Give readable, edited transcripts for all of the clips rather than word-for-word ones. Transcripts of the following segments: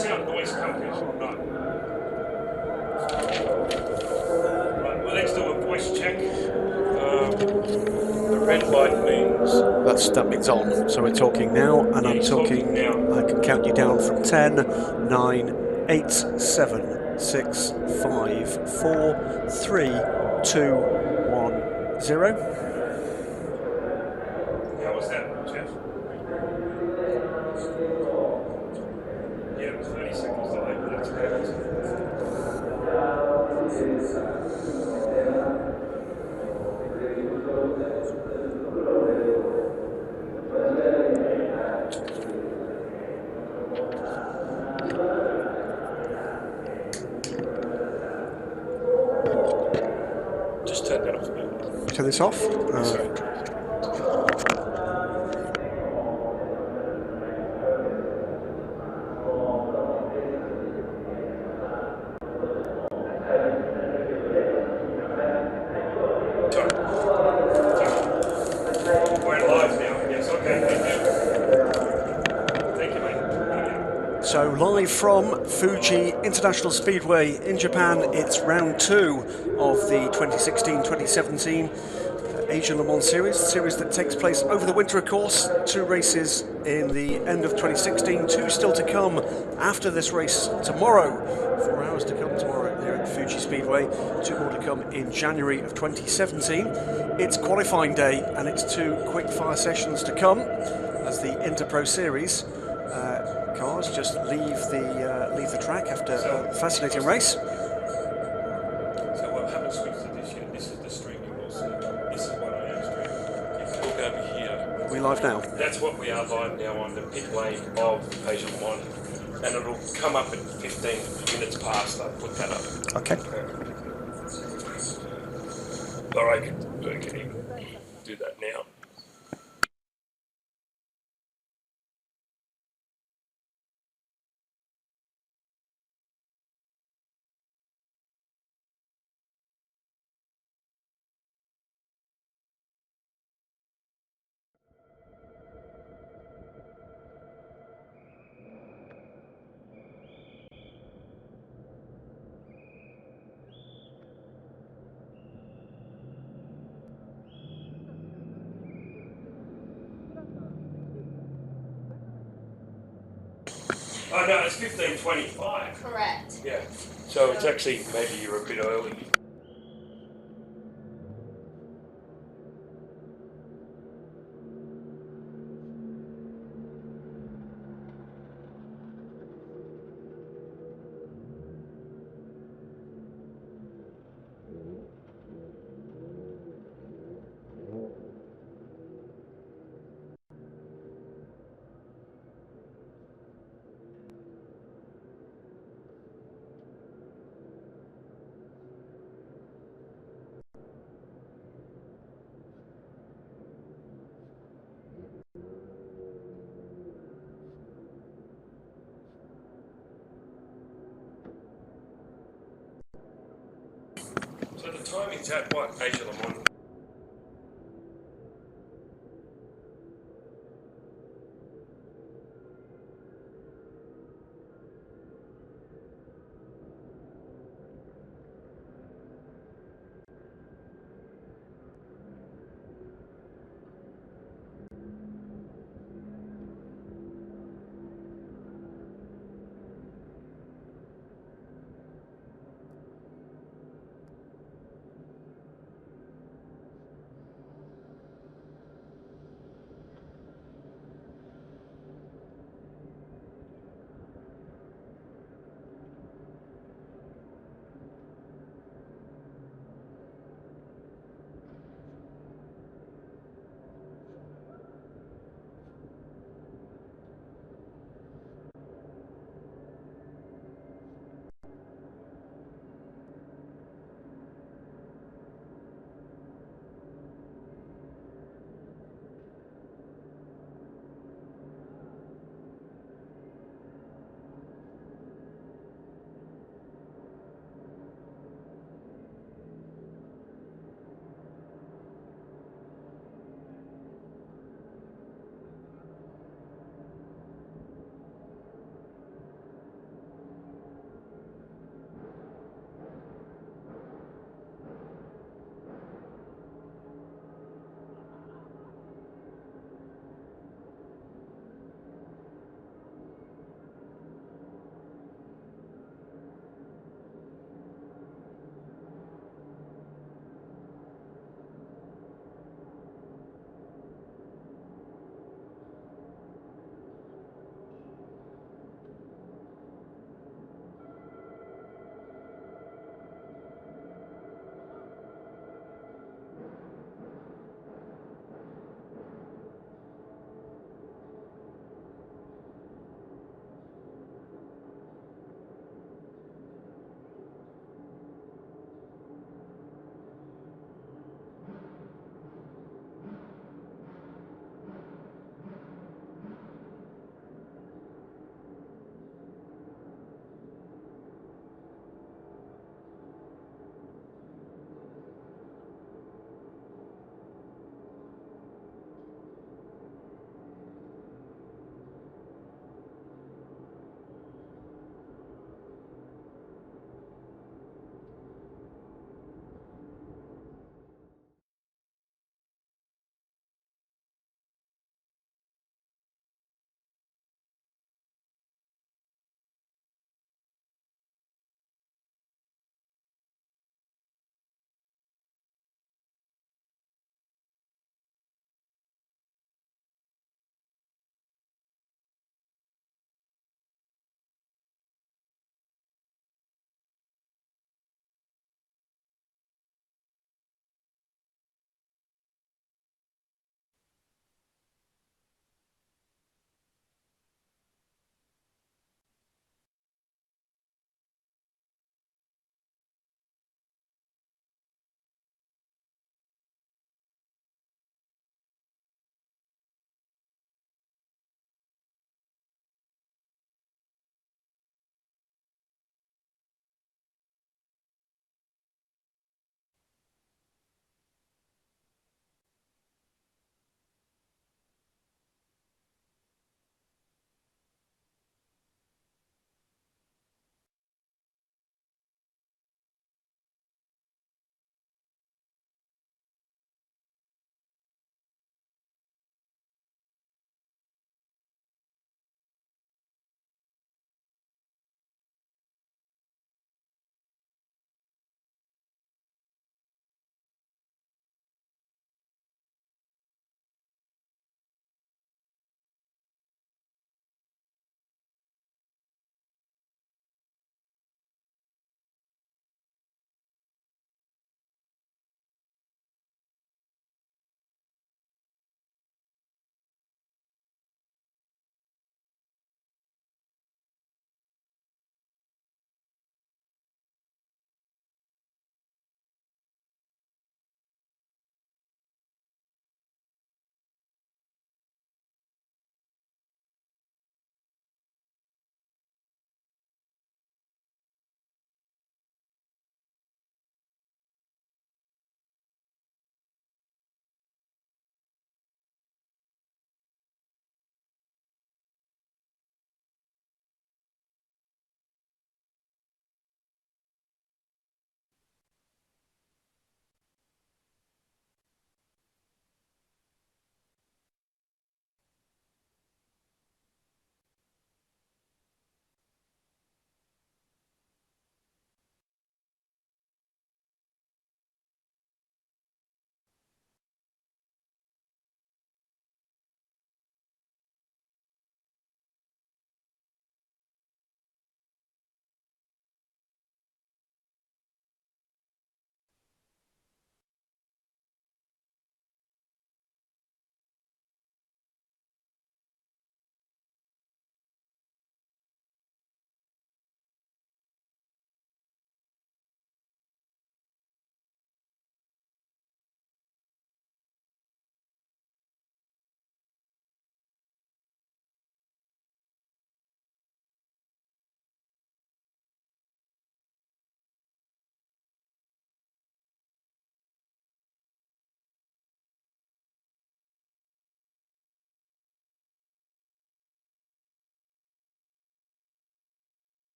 sound noise companies or not? Right, well, let's do a voice check. The red light means... That means on. So we're talking now, and Yeah, I'm talking now. I can count you down from 10, 9, 8, 7, 6, 5, 4, 3, 2, 1, 0. How was that, Jeff? Yeah, 30 seconds delay, but that's perfect. Just turn that off a bit. Turn this off. Sorry. We're live now. Yes, okay, thank you. Thank you, mate. So live from Fuji International Speedway in Japan, it's round 2 of the 2016-2017 Asian Le Mans Series, the series that takes place over the winter, of course. 2 races in the end of 2016, 2 still to come after this race tomorrow. 4 hours to come tomorrow here at Fuji Speedway, 2 more to come in January of 2017. It's qualifying day, and it's 2 quick fire sessions to come as the Interpro Series cars just leave the track after a fascinating race. So what happens switched to this yet? This is the streaming also. This is what I am streaming. If you look over here. Are we live now? That's what we are live now on the pit lane of Asia Le Mans. And it'll come up in 15 minutes past. I'll put that up. Okay. Or I can even do that now. Oh no, it's 15:25. Correct. Yeah. So it's actually, maybe you're a bit early. So the timing's at what, Asia Le Mans?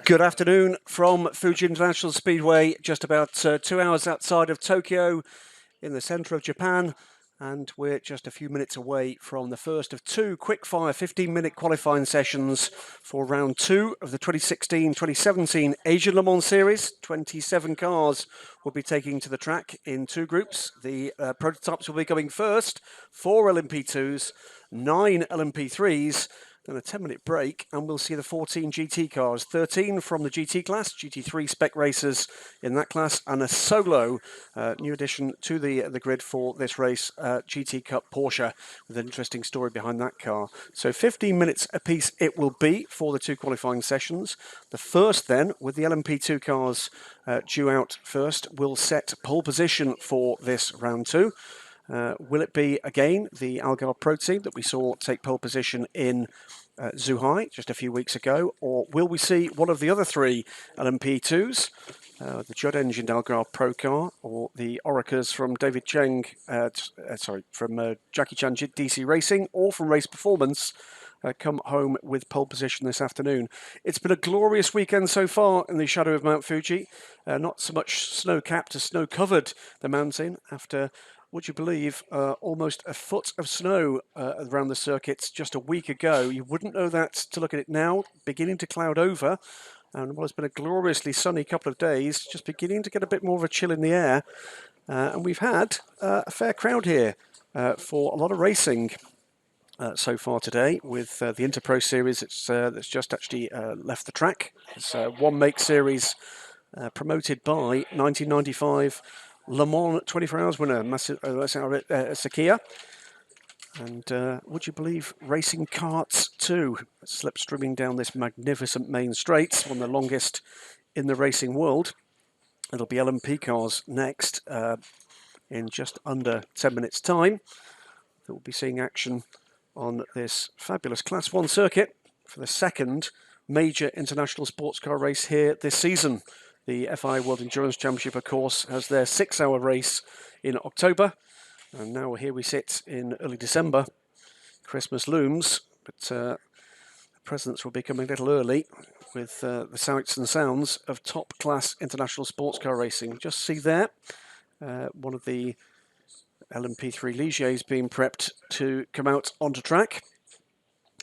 Good afternoon from Fuji International Speedway, just about 2 hours outside of Tokyo in the centre of Japan. And we're just a few minutes away from the first of two quick-fire 15-minute qualifying sessions for round two of the 2016-2017 Asian Le Mans Series. 27 cars will be taking to the track in two groups. The prototypes will be going first, 4 LMP2s, 9 LMP3s, then a 10-minute break, and we'll see the 14 GT cars, 13 from the GT class, GT3 spec racers in that class, and a solo new addition to the grid for this race, GT Cup Porsche, with an interesting story behind that car. So 15 minutes apiece it will be for the two qualifying sessions. The first then, with the LMP2 cars due out first, will set pole position for this round two. Will it be, again, the Algarve Pro team that we saw take pole position in Zhuhai just a few weeks ago, or will we see one of the other three LMP2s, the Judd-engined Algarve Pro car, or the Oricas from David Cheng, from Jackie Chan DC Racing, or from Race Performance, come home with pole position this afternoon. It's been a glorious weekend so far in the shadow of Mount Fuji. Not so much snow-capped as snow-covered the mountain after, would you believe, almost a foot of snow around the circuits just a week ago. You wouldn't know that to look at it now, beginning to cloud over. And while it's been a gloriously sunny couple of days, just beginning to get a bit more of a chill in the air. And we've had a fair crowd here for a lot of racing so far today, with the Interpro Series that's just actually left the track. It's a one-make series promoted by 1995 Le Mans 24 Hours winner Sakia. And would you believe, racing karts too, slipstreaming down this magnificent main straight, one of the longest in the racing world. It'll be LMP cars next in just under 10 minutes time. We'll be seeing action on this fabulous Class 1 circuit for the second major international sports car race here this season. The FIA World Endurance Championship, of course, has their 6-hour race in October. And now here we sit in early December. Christmas looms, but the presents will be coming a little early with the sights and sounds of top-class international sports car racing. Just see there, one of the LMP3 Ligiers being prepped to come out onto track.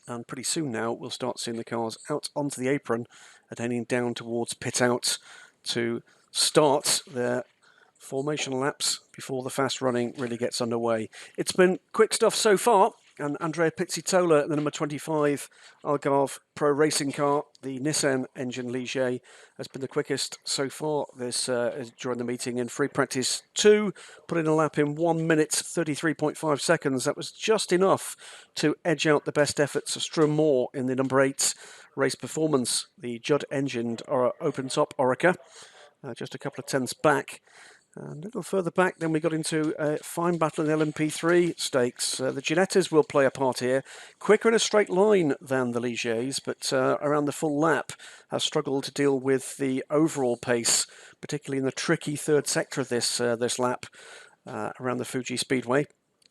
And pretty soon now we'll start seeing the cars out onto the apron and heading down towards pit out to start their formation laps before the fast running really gets underway. It's been quick stuff so far, and Andrea Pizzitola, the number 25 Algarve Pro Racing car, the Nissan engine Ligier, has been the quickest so far this during the meeting in free practice 2, putting a lap in 1 minute 33.5 seconds. That was just enough to edge out the best efforts of Strum Moore in the number 8 Race Performance, the Judd-engined open-top Orica, just a couple of tenths back. And a little further back, then we got into a fine battle in the LMP3 stakes. The Ginettas will play a part here. Quicker in a straight line than the Ligiers, but around the full lap have struggled to deal with the overall pace, particularly in the tricky third sector of this lap around the Fuji Speedway.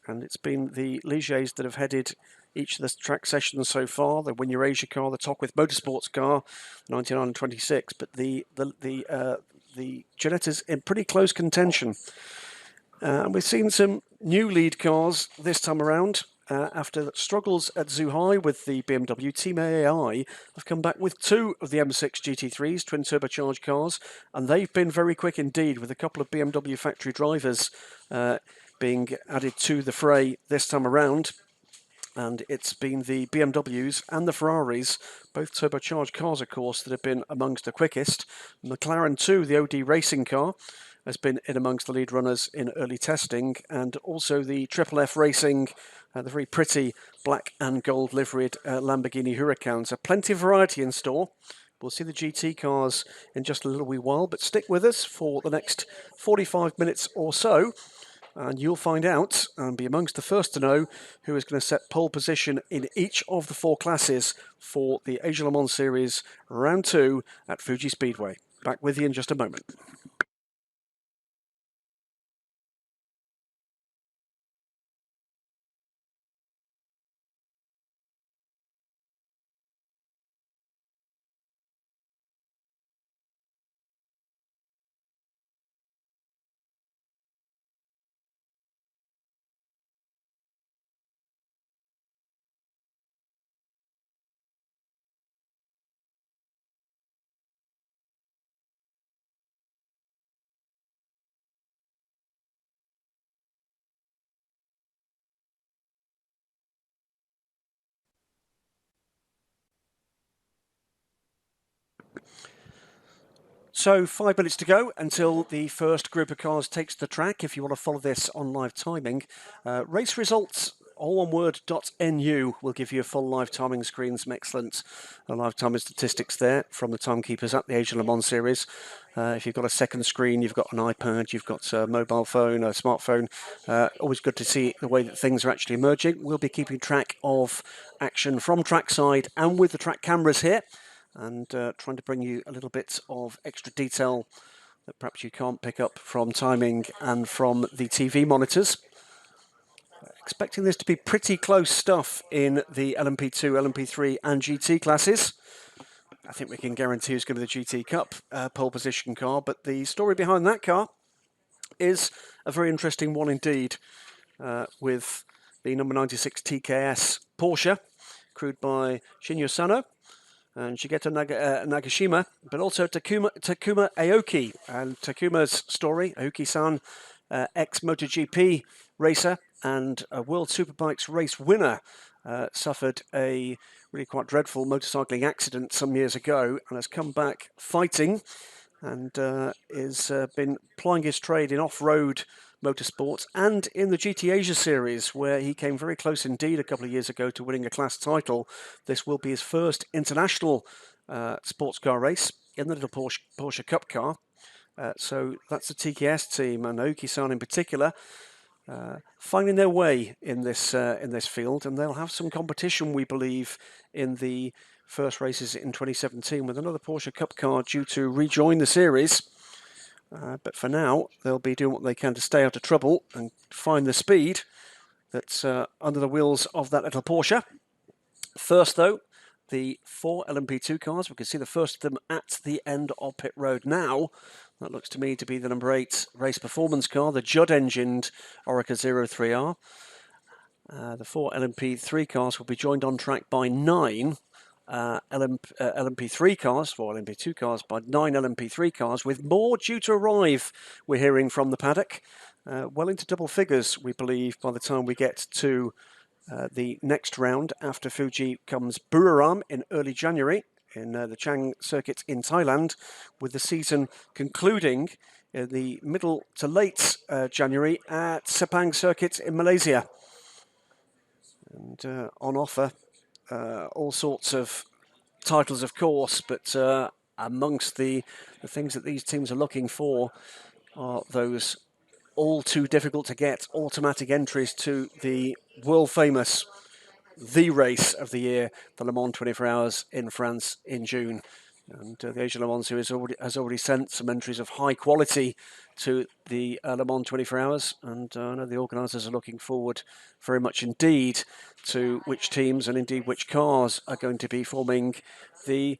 And it's been the Ligiers that have headed each of the track sessions so far. The Win Eurasia car, the Tockwith Motorsports car, 99 and 26, but the Ginettas in pretty close contention. And we've seen some new lead cars this time around. After struggles at Zhuhai with the BMW, Team AI have come back with 2 of the M6 GT3s, twin turbocharged cars, and they've been very quick indeed, with a couple of BMW factory drivers being added to the fray this time around. And it's been the BMWs and the Ferraris, both turbocharged cars, of course, that have been amongst the quickest. McLaren 2, the OD racing car, has been in amongst the lead runners in early testing, and also the Triple F Racing, the very pretty black and gold liveried Lamborghini Huracan. So plenty of variety in store. We'll see the GT cars in just a little wee while, but stick with us for the next 45 minutes or so. And you'll find out and be amongst the first to know who is going to set pole position in each of the 4 classes for the Asia Le Mans Series Round 2 at Fuji Speedway. Back with you in just a moment. So 5 minutes to go until the first group of cars takes the track. If you want to follow this on live timing, race results, all one word, .nu will give you a full live timing screen. Some excellent live timing statistics there from the timekeepers at the Asian Le Mans Series. If you've got a second screen, you've got an iPad, you've got a mobile phone, a smartphone, always good to see the way that things are actually emerging. We'll be keeping track of action from trackside and with the track cameras here, and trying to bring you a little bit of extra detail that perhaps you can't pick up from timing and from the TV monitors. Expecting this to be pretty close stuff in the LMP2, LMP3 and GT classes. I think we can guarantee who's going to be the GT Cup pole position car, but the story behind that car is a very interesting one indeed, with the number 96 TKS Porsche, crewed by Shinya Sano and Shigeto Nagashima, but also Takuma Aoki. And Takuma's story, Aoki-san, ex-MotoGP racer and a World Superbikes race winner, suffered a really quite dreadful motorcycling accident some years ago and has come back fighting and has been plying his trade in off-road motorsports and in the GT Asia Series, where he came very close indeed a couple of years ago to winning a class title. This will be his first international sports car race in the little Porsche Cup car. So that's the TKS team, and Aoki-san in particular, finding their way in this field, and they'll have some competition, we believe, in the first races in 2017 with another Porsche Cup car due to rejoin the series. But for now, they'll be doing what they can to stay out of trouble and find the speed that's under the wheels of that little Porsche. First, though, the 4 LMP2 cars. We can see the first of them at the end of pit road now. That looks to me to be the number 8 race performance car, the Judd-engined Oreca 03R. The 4 LMP3 cars will be joined on track by 9 LMP3 cars, 4 LMP2 cars, by 9 LMP3 cars, with more due to arrive, we're hearing from the paddock. Well into double figures, we believe, by the time we get to the next round. After Fuji comes Buriram in early January in the Chang circuit in Thailand, with the season concluding in the middle to late January at Sepang circuit in Malaysia. And on offer, all sorts of titles, of course, but amongst the things that these teams are looking for are those all too difficult to get automatic entries to the world famous, the race of the year, the Le Mans 24 Hours in France in June. And the Asian Le Mans Series has already sent some entries of high quality to the Le Mans 24 Hours, and I know the organisers are looking forward very much indeed to which teams and indeed which cars are going to be forming the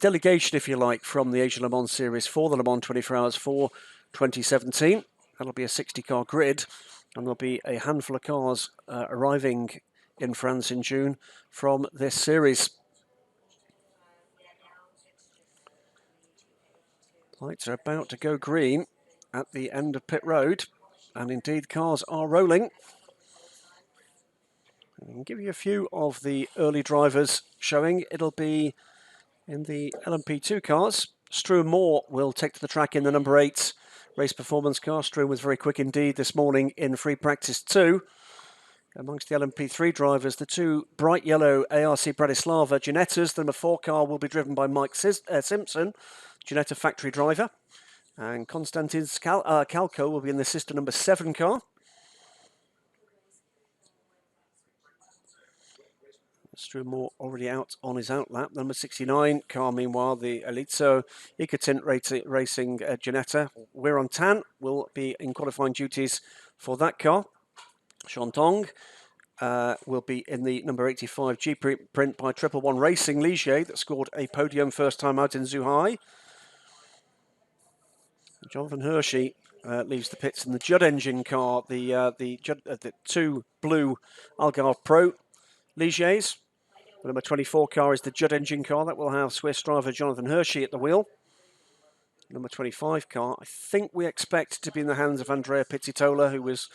delegation, if you like, from the Asian Le Mans Series for the Le Mans 24 Hours for 2017. That'll be a 60-car grid, and there'll be a handful of cars arriving in France in June from this series. Lights are about to go green at the end of pit road, and indeed cars are rolling. I'll give you a few of the early drivers showing. It'll be in the LMP2 cars. Struan Moore will take to the track in the number 8 race performance car. Struan was very quick indeed this morning in free practice 2. Amongst the LMP3 drivers, the 2 bright yellow ARC Bratislava Ginettas. The number 4 car will be driven by Mike Simpson, Ginetta factory driver. And Konstantin Kalko will be in the sister number 7 car. Struan Moore already out on his outlap. Number 69 car, meanwhile, the Elitso Icotint Racing Ginetta. Weiron Tan will be in qualifying duties for that car. Shantong will be in the number 85 G print by 111 Racing Ligier that scored a podium first time out in Zhuhai. Jonathan Hershey leaves the pits in the Judd engine car, the 2 blue Algarve Pro Ligiers. The number 24 car is the Judd engine car that will have Swiss driver Jonathan Hershey at the wheel. Number 25 car, I think we expect to be in the hands of Andrea Pizzitola, who was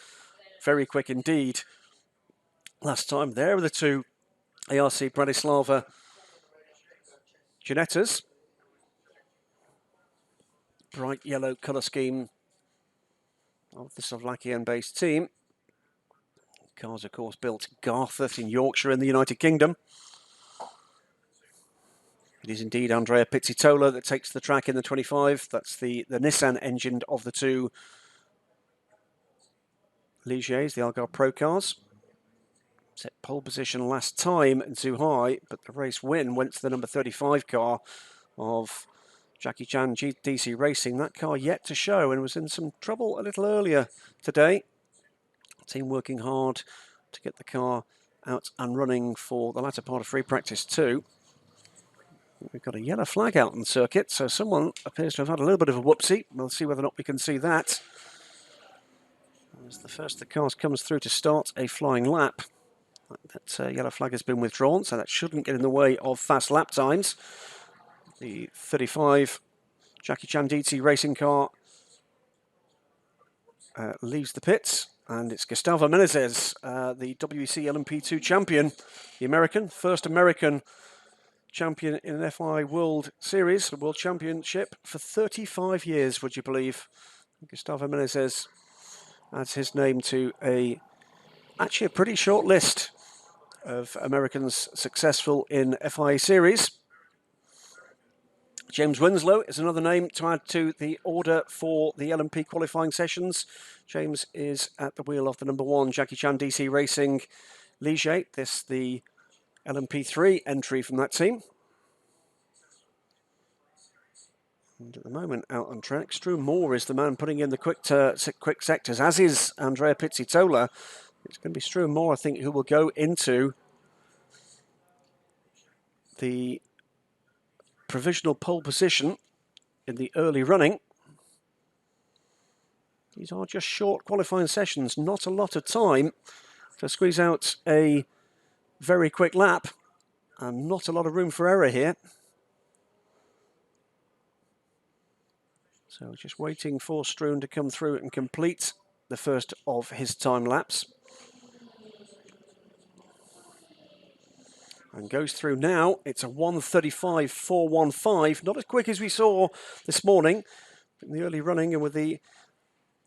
very quick indeed last time. There are the 2 ARC Bratislava Ginettas. bright yellow colour scheme of the Slovakian-based team. The car's, of course, built Garthurst in Yorkshire in the United Kingdom. It is indeed Andrea Pizzitola that takes the track in the 25. That's the Nissan engined of the two Ligiers, the Algarve Pro cars. Set pole position last time in Zhuhai, but the race win went to the number 35 car of Jackie Chan DC Racing. That car yet to show and was in some trouble a little earlier today. Team working hard to get the car out and running for the latter part of free practice too. We've got a yellow flag out on the circuit, so someone appears to have had a little bit of a whoopsie. We'll see whether or not we can see that. As the first of the cars comes through to start a flying lap. That yellow flag has been withdrawn, so that shouldn't get in the way of fast lap times. The 35 Jackie Chan DT racing car leaves the pits, and it's Gustavo Menezes, the WEC LMP2 champion, the American, first American champion in an FI World Series, the World Championship, for 35 years, would you believe? Gustavo Menezes adds his name to actually a pretty short list of Americans successful in FIA Series. James Winslow is another name to add to the order for the LMP qualifying sessions. James is at the wheel of the number 1 Jackie Chan DC Racing Ligier. This the LMP3 entry from that team. And at the moment out on track, Stu Moore is the man putting in the quick sectors, as is Andrea Pizzitola. It's going to be Stu Moore, I think, who will go into the provisional pole position in the early running. These are just short qualifying sessions, not a lot of time to squeeze out a very quick lap, and not a lot of room for error here. So just waiting for Struan to come through and complete the first of his time laps. And goes through now. It's a 1:35.415, not as quick as we saw this morning in the early running, and with the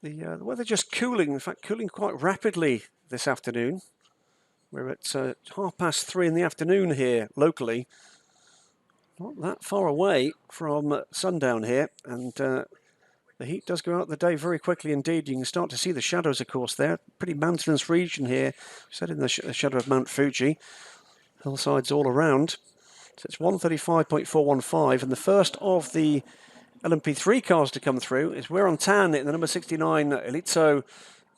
weather just cooling, in fact cooling quite rapidly this afternoon. We're at 3:30 in the afternoon here locally, not that far away from sundown here, and the heat does go out the day very quickly indeed. You can start to see the shadows, of course, there. Pretty mountainous region here, set in the shadow of Mount Fuji. Hillsides all around. So it's 1:35.415, and the first of the LMP3 cars to come through is We're on Tan in the number 69 Elitso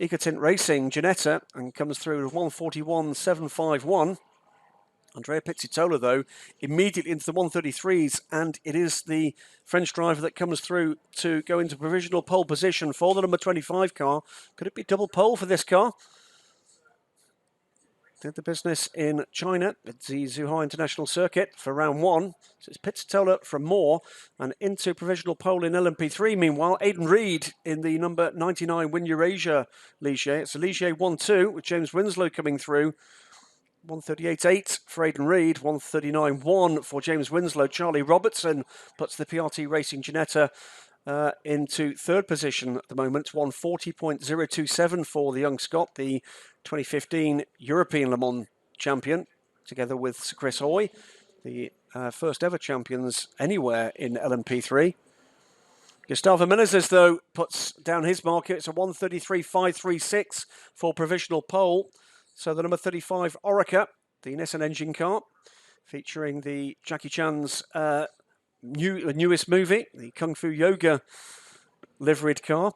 Ecotint Racing Ginetta, and comes through with 1:41.751. Andrea Pizzitola, though, immediately into the 1:33s, and it is the French driver that comes through to go into provisional pole position for the number 25 car. Could it be double pole for this car? Did the business in China at the Zhuhai International Circuit for round 1. So it's Pizzitola from Moore, and into provisional pole in LMP3. Meanwhile, Aidan Reid in the number 99 Win Eurasia Ligier. It's a Ligier 1-2 with James Winslow coming through. 1:38.8 for Aidan Reid, 1:39.1 for James Winslow. Charlie Robertson puts the PRT Racing Ginetta into third position at the moment. 1:40.027 for the young Scot, the 2015 European Le Mans champion, together with Sir Chris Hoy, the first ever champions anywhere in LMP3. Gustavo Menezes, though, puts down his marker. It's a 1:33.536 for provisional pole. So the number 35 Orica, the Nissan engine car, featuring the Jackie Chan's newest movie, the Kung Fu Yoga liveried car,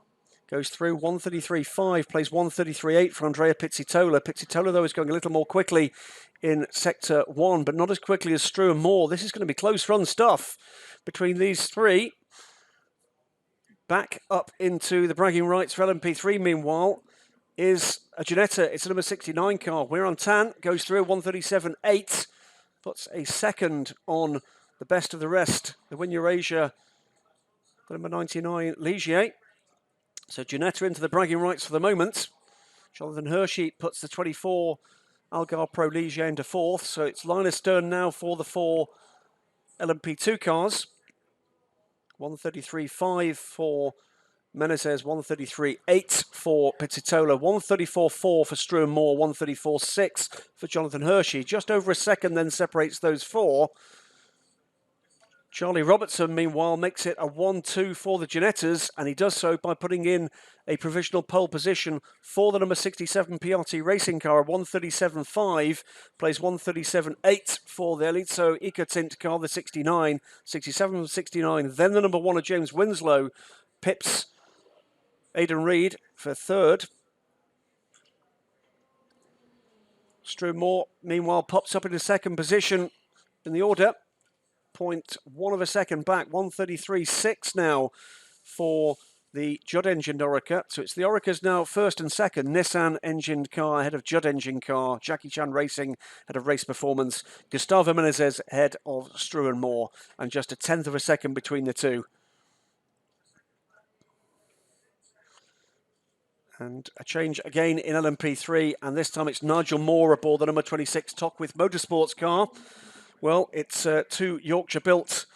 goes through 1:33.5, plays 1:33.8 for Andrea Pizzitola. Pizzitola, though, is going a little more quickly in Sector 1, but not as quickly as Struan Moore. This is going to be close run stuff between these three. Back up into the bragging rights for LMP3, meanwhile, is a Ginetta. It's a number 69 car. We're on Tan, goes through 1:37.8, puts a second on the best of the rest, the Win Eurasia, the number 99 Ligier. So Ginetta into the bragging rights for the moment. Jonathan Hershey puts the 24 Algarve Pro Ligier into fourth. So it's Linus Stern now for the 4 LMP2 cars. 133.5 for Menezes, 133.8 for Pizzitola, 134.4 for Struan Moore, 134.6 for Jonathan Hershey. Just over a second then separates those four. Charlie Robertson, meanwhile, makes it a 1-2 for the Ginettas, and he does so by putting in a provisional pole position for the number 67 PRT racing car, a 137.5, plays 137.8 for the Elitso Ecotint car, the 69, 67 69. Then the number 1 of James Winslow pips Aidan Reid for third. Struan Moore, meanwhile, pops up in the second position in the order. 0.1 of a second back, 133.6 now for the Judd engined Orica. So it's the Oricas now first and second. Nissan engined car ahead of Judd engined car. Jackie Chan Racing ahead of Race Performance. Gustavo Menezes ahead of Struan Moore, and just a tenth of a second between the two. And a change again in LMP3, and this time it's Nigel Moore aboard the number 26 Tockwith Motorsports car. Well, it's two Yorkshire-built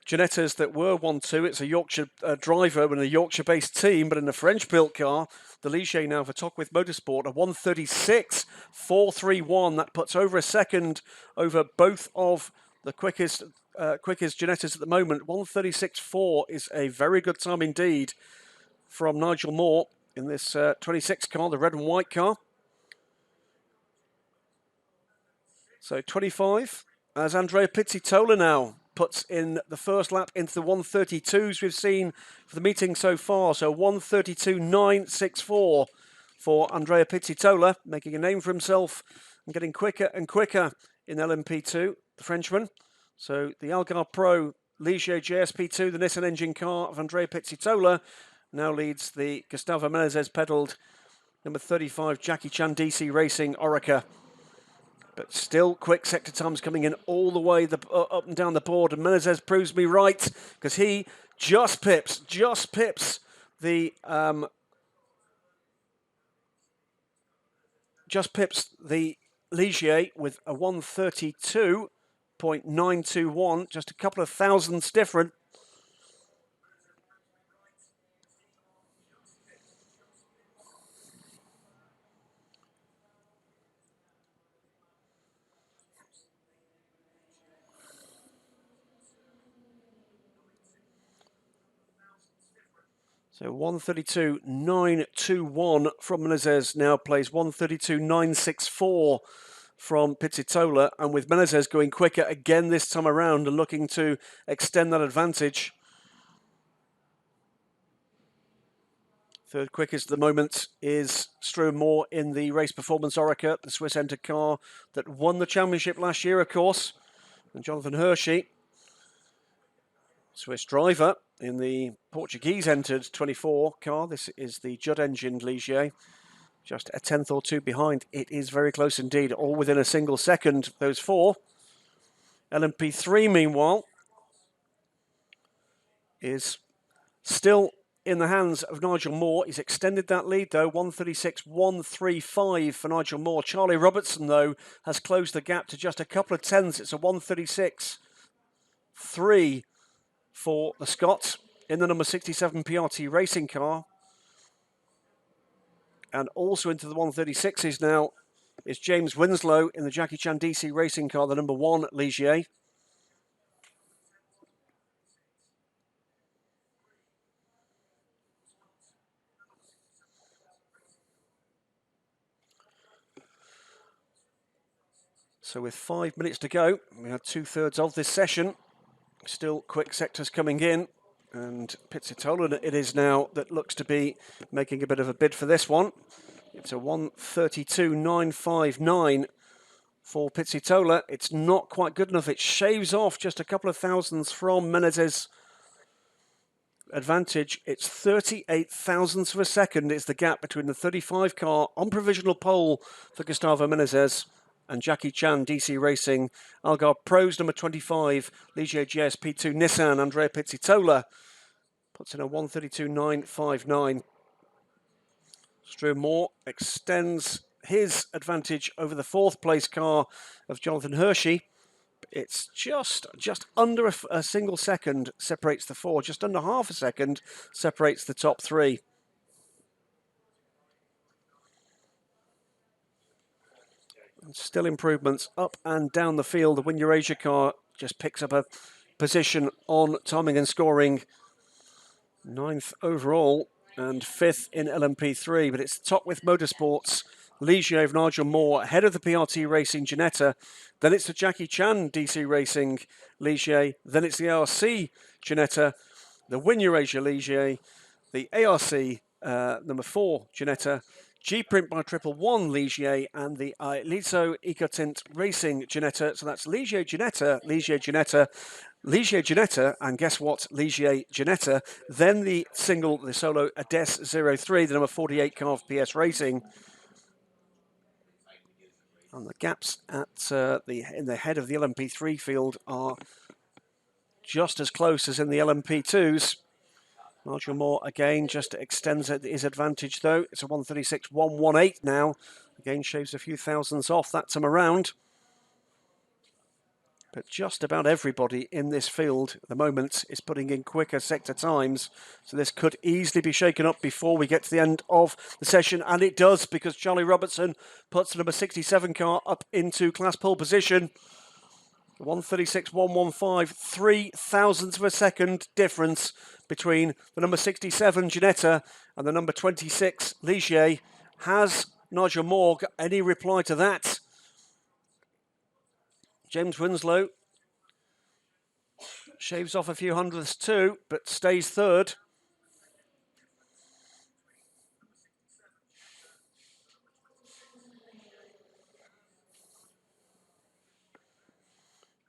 Ginettas that were 1-2. It's a Yorkshire driver and a Yorkshire-based team, but in a French-built car, the Ligier now for Tockwith Motorsport, a 136.431. That puts over a second over both of the quickest Ginettas at the moment. 136.4 is a very good time indeed from Nigel Moore in this 26 car, the red and white car. So 25, as Andrea Pizzitola now puts in the first lap into the 132s we've seen for the meeting so far. So 132.964 for Andrea Pizzitola, making a name for himself and getting quicker and quicker in LMP2, the Frenchman. So the Algar Pro Ligier JSP2, the Nissan engine car of Andrea Pizzitola, now leads the Gustavo Menezes pedalled number 35 Jackie Chan DC Racing Orica. But still quick sector times coming in all the way up and down the board. And Menezes proves me right, because he just pips the Ligier with a 132.921, just a couple of thousandths different. So 132.921 from Menezes now plays 132.964 from Pizzitola, and with Menezes going quicker again this time around and looking to extend that advantage. Third quickest at the moment is Struan Moore in the Race Performance Orica, the Swiss entered car that won the championship last year, of course. And Jonathan Hershey, Swiss driver in the Portuguese entered 24 car. This is the Judd engined Ligier. Just a tenth or two behind. It is very close indeed, all within a single second, those four. LMP3, meanwhile, is still in the hands of Nigel Moore. He's extended that lead, though, 136.135 for Nigel Moore. Charlie Robertson, though, has closed the gap to just a couple of tenths. It's a 136.3 for the Scots in the number 67 PRT racing car. And also into the 136s now is James Winslow in the Jackie Chan DC racing car, the number 1 Ligier. So with 5 minutes to go, we have 2/3 of this session. Still quick sectors coming in, and Pizzitola it is now that looks to be making a bit of a bid for this one. It's a 132.959 for Pizzitola. It's not quite good enough. It shaves off just a couple of thousandths from Menezes' advantage. It's 38 thousandths of a second is the gap between the 35 car on provisional pole for Gustavo Menezes and Jackie Chan DC Racing Algar Pros number 25 Ligier GSP2 Nissan Andrea Pizzitola puts in a 132.959. Struan Moore extends his advantage over the 4th place car of Jonathan Hershey It's just under a single second separates the four, just under half a second separates the top three. And still improvements up and down the field. The Win Eurasia car just picks up a position on timing and scoring. 9th overall and 5th in LMP3, but it's top with Motorsports. Ligier of Nigel Moore ahead of the PRT Racing Ginetta. Then it's the Jackie Chan DC Racing Ligier. Then it's the ARC Ginetta, the Win Eurasia Ligier, the ARC number 4 Ginetta, G-Print by 111 Ligier, and the Liso Ecotint Racing Ginetta. So that's Ligier Ginetta, Ligier Ginetta, Ligier Ginetta, and guess what? Ligier Ginetta. Then the solo Ades 03, the number 48 car of PS Racing. And the gaps at in the head of the LMP3 field are just as close as in the LMP2s. Nigel Moore again just extends his advantage though. It's a 136.118 now. Again shaves a few thousandths off that time around. But just about everybody in this field at the moment is putting in quicker sector times. So this could easily be shaken up before we get to the end of the session. And it does, because Charlie Robertson puts the number 67 car up into class pole position. 136.115, 3 thousandths of a second difference between the number 67 Ginetta and the number 26 Ligier. Has Nigel Moore got any reply to that? James Winslow shaves off a few hundredths too, but stays third.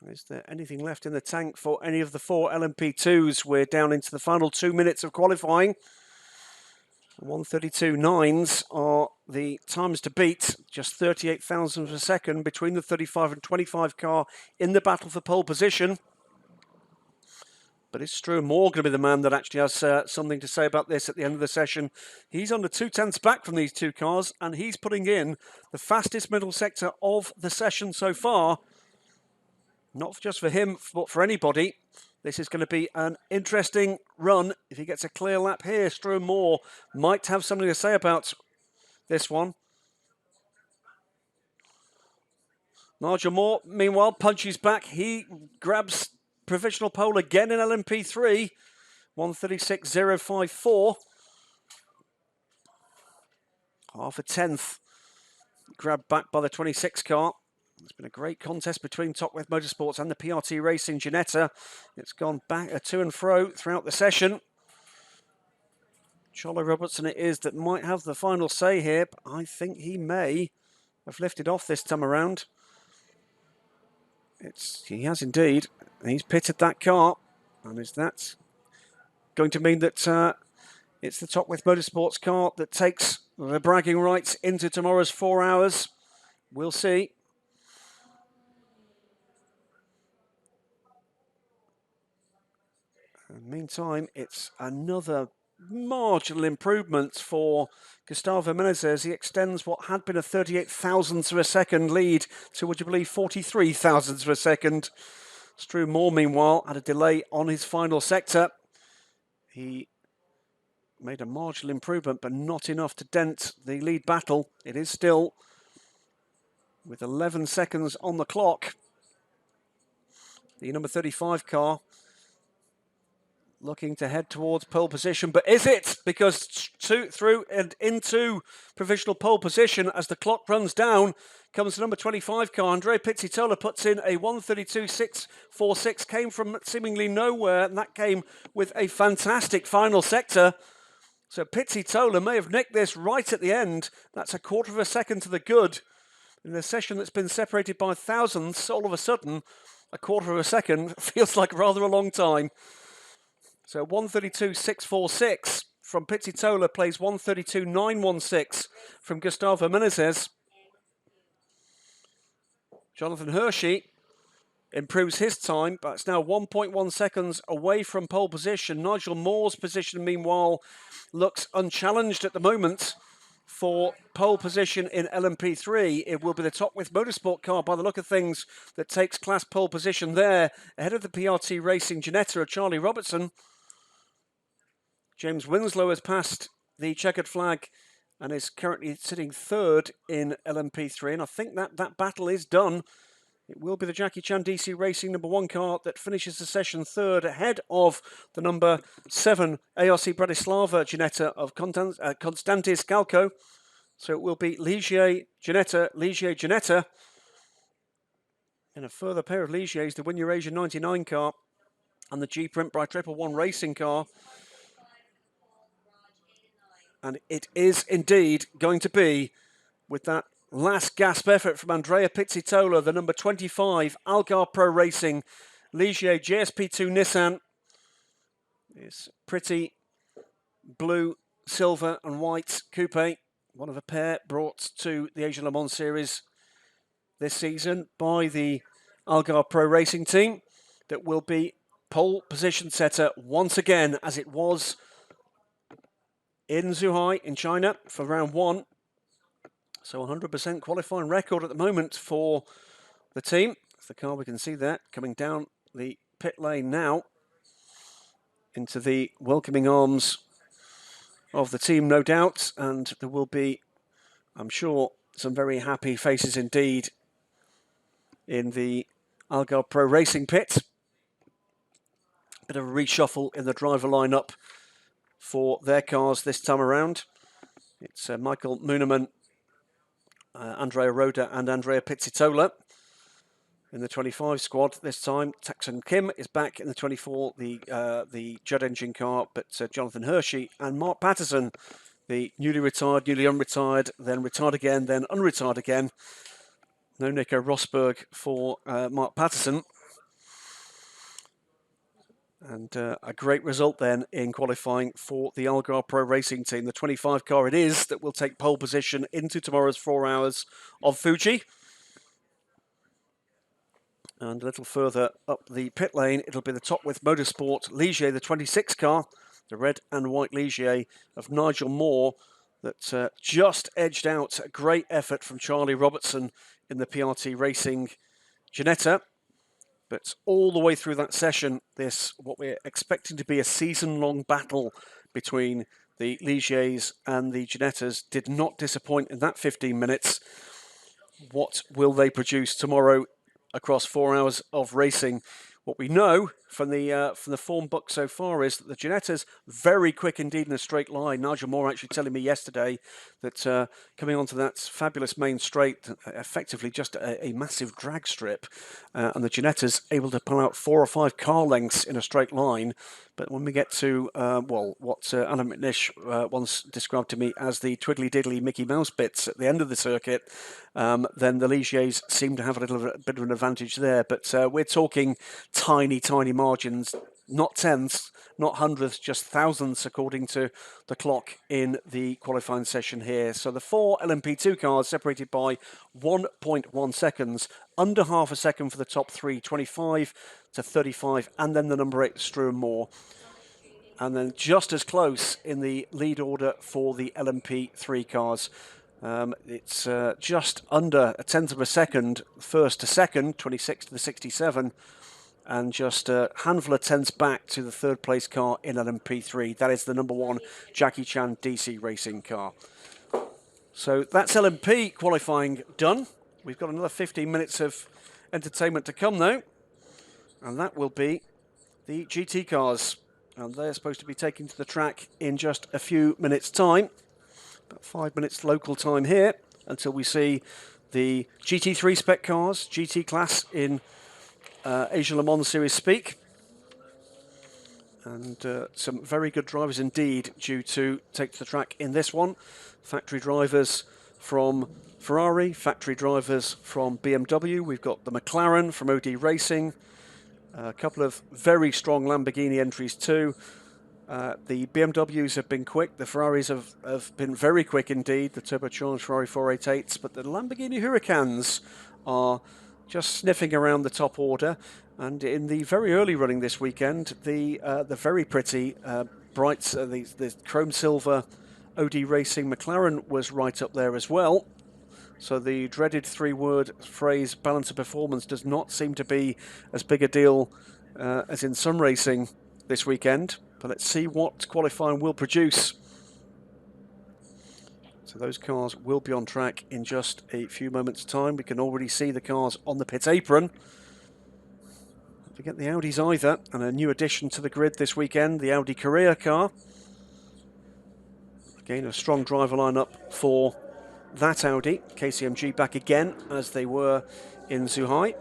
Is there anything left in the tank for any of the 4 LMP2s? We're down into the final 2 minutes of qualifying. 132.9s are the times to beat, just 38 thousandths of a second between the 35 and 25 car in the battle for pole position. But is Struan Moore going to be the man that actually has something to say about this at the end of the session? He's under 2 tenths back from these two cars, and he's putting in the fastest middle sector of the session so far. Not just for him, but for anybody. This is going to be an interesting run. If he gets a clear lap here, Struan Moore might have something to say about this one. Nigel Moore, meanwhile, punches back. He grabs provisional pole again in LMP3. 136.054. Half a tenth grabbed back by the 26 car. It's been a great contest between Topwith Motorsports and the PRT Racing Ginetta. It's gone back to and fro throughout the session. Charlie Robertson it is that might have the final say here, but I think he may have lifted off this time around. He has indeed. He's pitted that car, and is that going to mean that it's the Topwith Motorsports car that takes the bragging rights into tomorrow's 4 hours? We'll see. In the meantime, it's another marginal improvement for Gustavo Menezes. He extends what had been a 38 thousandths of a second lead to, would you believe, 43 thousandths of a second. Struan Moore, meanwhile, had a delay on his final sector. He made a marginal improvement, but not enough to dent the lead battle. It is still with 11 seconds on the clock. The number 35 car looking to head towards pole position, but is it? Because through and into provisional pole position as the clock runs down comes the number 25 car. Andrea Pizzitola puts in a 132.646, came from seemingly nowhere, and that came with a fantastic final sector. So Pizzitola may have nicked this right at the end. That's a quarter of a second to the good. In a session that's been separated by thousandths, all of a sudden, a quarter of a second feels like rather a long time. So 132.646 from Pizzitola plays 132.916 from Gustavo Menezes. Jonathan Hershey improves his time, but it's now 1.1 seconds away from pole position. Nigel Moore's position, meanwhile, looks unchallenged at the moment. for pole position in LMP3. It will be the Top With Motorsport car, by the look of things, that takes class pole position there, ahead of the PRT Racing Ginetta of Charlie Robertson. James Winslow has passed the checkered flag and is currently sitting third in LMP3, and I think that battle is done. It will be the Jackie Chan DC Racing number 1 car that finishes the session third, ahead of the number 7 ARC Bratislava Ginetta of Konstantis Galko. So it will be Ligier, Ginetta. And a further pair of Ligiers, the Win Eurasia 99 car and the G-Print by 111 Racing car. And it is indeed going to be, with that last gasp effort from Andrea Pizzitola, the number 25 Algar Pro Racing Ligier GSP2 Nissan. This pretty blue, silver and white coupe, one of a pair brought to the Asian Le Mans Series this season by the Algar Pro Racing team, that will be pole position setter once again, as it was in Zhuhai in China for round 1. So 100% qualifying record at the moment for the team. It's the car, we can see that coming down the pit lane now into the welcoming arms of the team, no doubt. And there will be, I'm sure, some very happy faces indeed in the Algar Pro Racing pit. Bit of a reshuffle in the driver lineup for their cars this time around. It's Michael Mooneman, Andrea Roda and Andrea Pizzitola in the 25 squad this time. Taksun Kim is back in the 24, the Judd engine car, but Jonathan Hershey and Mark Patterson, the newly retired, newly unretired, then retired again, then unretired again. No Nico Rosberg for Mark Patterson. And a great result then in qualifying for the Algar Pro Racing team. The 25 car it is that will take pole position into tomorrow's 4 hours of Fuji. And a little further up the pit lane, it'll be the Top With Motorsport Ligier, the 26 car, the red and white Ligier of Nigel Moore, that just edged out a great effort from Charlie Robertson in the PRT Racing Ginetta. But all the way through that session, this, what we're expecting to be a season-long battle between the Ligiers and the Ginettas, did not disappoint in that 15 minutes. What will they produce tomorrow across 4 hours of racing? What we know from the form book so far is that the Ginettas very quick indeed in a straight line. Nigel Moore actually telling me yesterday that coming onto that fabulous main straight, effectively just a massive drag strip, and the Ginettas able to pull out 4 or 5 car lengths in a straight line. But when we get to, what Alan McNish once described to me as the twiddly diddly Mickey Mouse bits at the end of the circuit, then the Ligiers seem to have a little bit of an advantage there. But we're talking tiny margins, not tenths, not hundredths, just thousandths according to the clock in the qualifying session here. So the 4 LMP2 cars separated by 1.1 seconds, under half a second for the top 3, 25 to 35, and then the number 8, Struan Moore. And then just as close in the lead order for the LMP3 cars. It's just under a tenth of a second, first to second, 26 to the 67. And just a handful of tenths back to the third place car in LMP3. That is the number 1 Jackie Chan DC Racing car. So that's LMP qualifying done. We've got another 15 minutes of entertainment to come though. And that will be the GT cars. And they're supposed to be taking to the track in just a few minutes' time. About 5 minutes local time here until we see the GT3 spec cars, GT class in Asian Le Mans Series speak. And some very good drivers indeed due to take to the track in this one. Factory drivers from Ferrari, factory drivers from BMW. We've got the McLaren from OD Racing. A couple of very strong Lamborghini entries too. The BMWs have been quick. The Ferraris have been very quick indeed. The turbocharged Ferrari 488s. But the Lamborghini Huracans are just sniffing around the top order. And in the very early running this weekend, the very pretty bright, the chrome silver OD Racing McLaren was right up there as well. So the dreaded three-word phrase balance of performance does not seem to be as big a deal as in some racing this weekend. But let's see what qualifying will produce. So those cars will be on track in just a few moments' time. We can already see the cars on the pit apron. Don't forget the Audis either, and a new addition to the grid this weekend, the Audi Carrera car. Again, a strong driver lineup for that Audi. KCMG back again as they were in Zhuhai.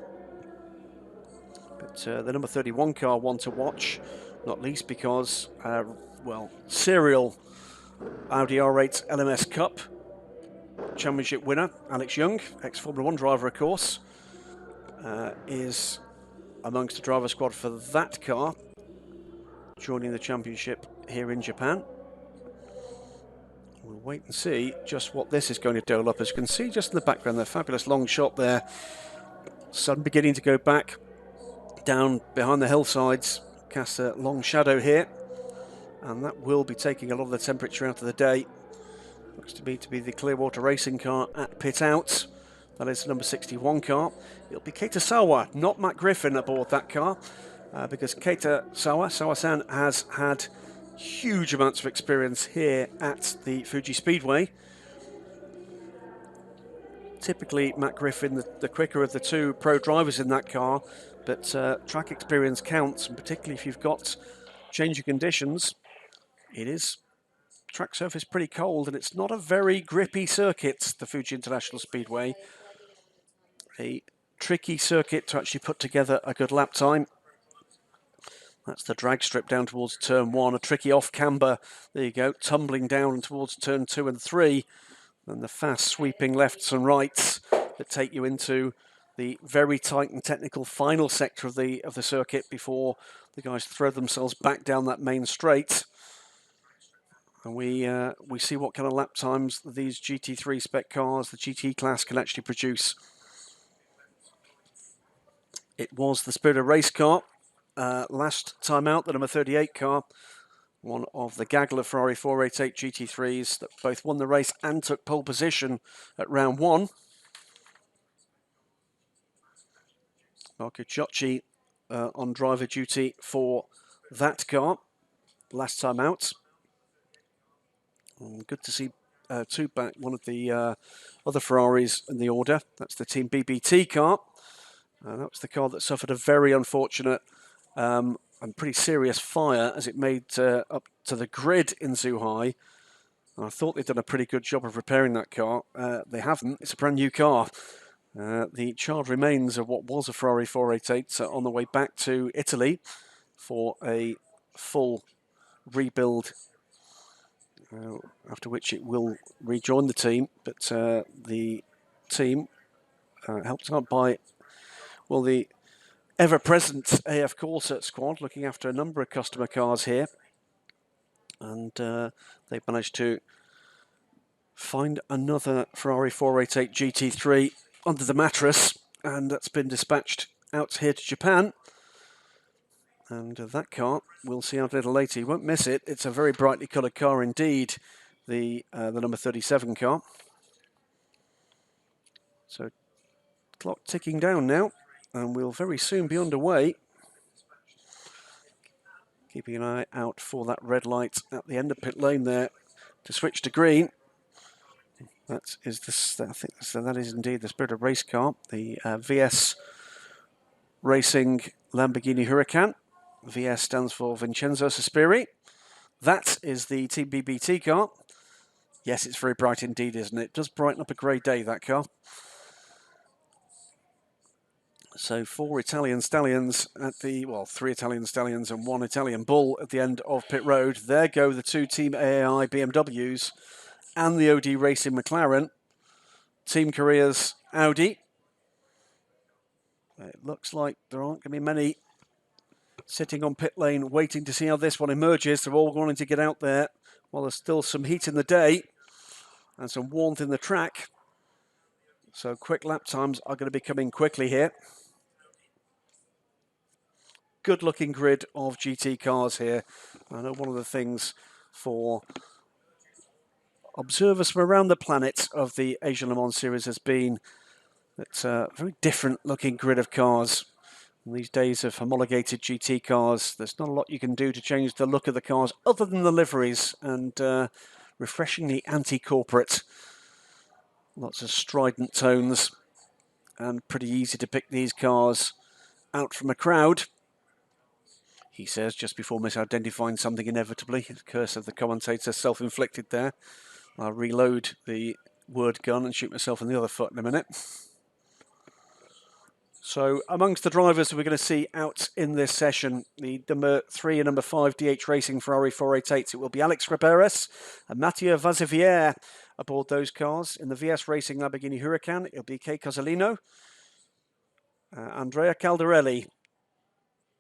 But the number 31 car one to watch, not least because, well, serial Audi R8 LMS Cup Championship winner, Alex Young, ex-Formula 1 driver of course, is amongst the driver squad for that car, joining the championship here in Japan. We'll wait and see just what this is going to dole up. As you can see just in the background, the fabulous long shot there. Sun beginning to go back down behind the hillsides, casts a long shadow here, and that will be taking a lot of the temperature out of the day. Looks to be the Clearwater Racing car at pit out. That is the number 61 car. It'll be Keita Sawa, not Matt Griffin, aboard that car, because Keita Sawa-san has had huge amounts of experience here at the Fuji Speedway. Typically, Matt Griffin, the quicker of the two pro drivers in that car, but track experience counts, and particularly if you've got changing conditions. It is track surface pretty cold, and it's not a very grippy circuit, the Fuji International Speedway. A tricky circuit to actually put together a good lap time. That's the drag strip down towards turn 1, a tricky off camber, there you go, tumbling down towards turn 2 and 3, and the fast sweeping lefts and rights that take you into the very tight and technical final sector of the circuit before the guys throw themselves back down that main straight. And we see what kind of lap times these GT3 spec cars, the GT class, can actually produce. It was the Spirit of Race car last time out, the number 38 car, one of the Gagler Ferrari 488 GT3s that both won the race and took pole position at round 1. Marco Ciocci on driver duty for that car last time out. And good to see two back, one of the other Ferraris in the order. That's the Team BBT car. That was the car that suffered a very unfortunate and pretty serious fire as it made up to the grid in Zhuhai. And I thought they'd done a pretty good job of repairing that car. They haven't. It's a brand new car. The charred remains of what was a Ferrari 488 on the way back to Italy for a full rebuild, after which it will rejoin the team. But the team, helped out by, well, the ever-present AF Corsa squad, looking after a number of customer cars here. And they've managed to find another Ferrari 488 GT3 under the mattress, and that's been dispatched out here to Japan. And that car, we'll see out a little later. You won't miss it. It's a very brightly coloured car indeed, the number 37 car. So, clock ticking down now, and we'll very soon be underway. Keeping an eye out for that red light at the end of pit lane there to switch to green. That is I think that is indeed the Spirit of Race car, the VS Racing Lamborghini Huracan. VS stands for Vincenzo Sospiri. That is the Team BBT car. Yes, it's very bright indeed, isn't it? It does brighten up a grey day, that car. So 4 Italian stallions at the, well, 3 Italian stallions and 1 Italian bull at the end of pit road. There go the 2 Team AAI BMWs and the OD Racing McLaren. Team Korea's Audi. It looks like there aren't going to be many sitting on pit lane waiting to see how this one emerges. They're all wanting to get out there while there's still some heat in the day and some warmth in the track. So quick lap times are going to be coming quickly here. Good looking grid of GT cars here. I know one of the things for observers from around the planet of the Asian Le Mans Series has been that very different looking grid of cars. In these days of homologated GT cars, there's not a lot you can do to change the look of the cars other than the liveries, and refreshingly anti-corporate. Lots of strident tones, and pretty easy to pick these cars out from a crowd, he says, just before misidentifying something inevitably. The curse of the commentator, self-inflicted there. I'll reload the word gun and shoot myself in the other foot in a minute. So amongst the drivers that we're going to see out in this session, the number 3 and number 5 DH Racing Ferrari 488, it will be Alex Riberas and Mathieu Vazivière aboard those cars. In the VS Racing Lamborghini Huracan, it'll be Kay Cozzolino. Andrea Caldarelli,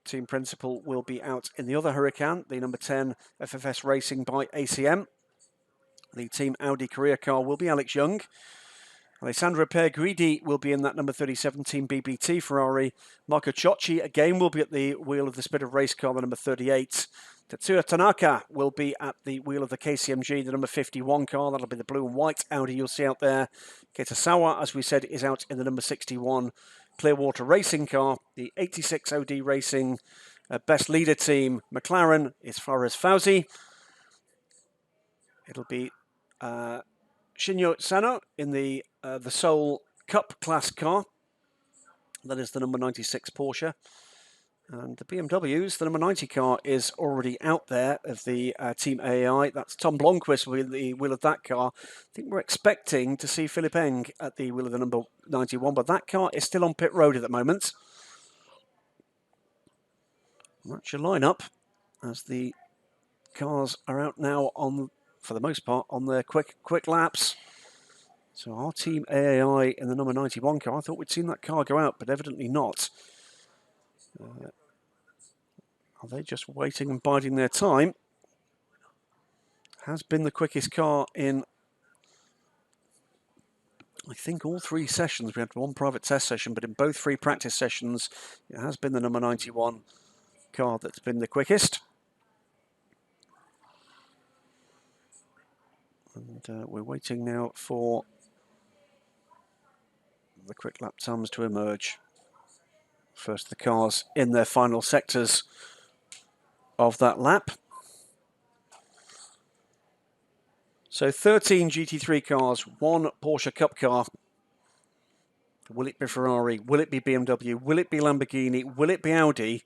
team principal, will be out in the other Huracan, the number 10 FFS Racing by ACM. The team Audi Korea car will be Alex Young. Alessandro Perguidi will be in that number 37 Team BBT Ferrari. Marco Ciocci again will be at the wheel of the Spirit of Race car, the number 38. Tetsuya Tanaka will be at the wheel of the KCMG, the number 51 car. That'll be the blue and white Audi you'll see out there. Keita Sawa, as we said, is out in the number 61 Clearwater Racing car. The 86 OD Racing best leader team McLaren is Faraz Fauzi. It'll be Shinyo Sano in the Seoul Cup class car. That is the number 96 Porsche. And the BMWs, the number 90 car is already out there of the Team AAI. That's Tom Blomqvist with the wheel of that car. I think we're expecting to see Philip Eng at the wheel of the number 91, but that car is still on pit road at the moment. And that's your lineup as the cars are out now on, for the most part, on their quick laps. So our Team AAI in the number 91 car, I thought we'd seen that car go out, but evidently not. Are they just waiting and biding their time? Has been the quickest car in, I think, all 3 sessions. We had 1 private test session, but in both 3 practice sessions, it has been the number 91 car that's been the quickest. And we're waiting now for the quick lap times to emerge. First, the cars in their final sectors of that lap. So 13 GT3 cars, 1 Porsche Cup car. Will it be Ferrari? Will it be BMW? Will it be Lamborghini? Will it be Audi?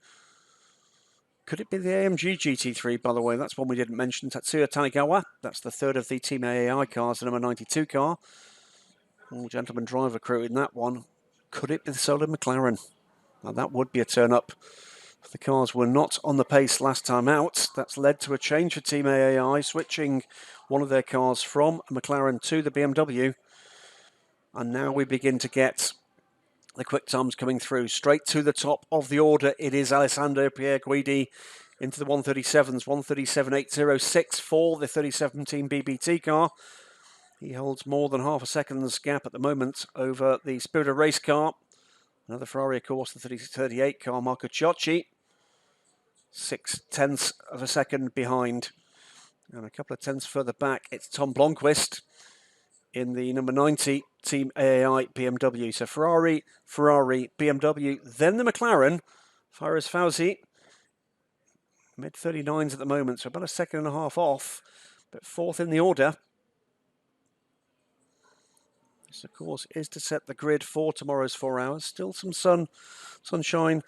Could it be the AMG GT3, by the way? That's one we didn't mention. Tatsuya Tanigawa. That's the 3rd of the Team AAI cars, the number 92 car. Oh, gentleman driver crew in that one. Could it be the Solar McLaren? Now, that would be a turn-up. If the cars were not on the pace last time out, that's led to a change for Team AAI, switching one of their cars from a McLaren to the BMW. And now we begin to get the quick times coming through. Straight to the top of the order, it is Alessandro Pierguidi into the 137s, 137.806 for the 37 Team BBT car. He holds more than half a second's gap at the moment over the Spirit of Race car. Another Ferrari, of course, the 38 car, Marco Ciocci. 0.6 of a second behind. And a couple of tenths further back, it's Tom Blomqvist in the number 90 Team AAI BMW. So Ferrari, BMW, then the McLaren. Faraz Fauzi, mid-39s at the moment, so about a second and a half off, but 4th in the order. This, of course, is to set the grid for tomorrow's 4 hours. Still some sunshine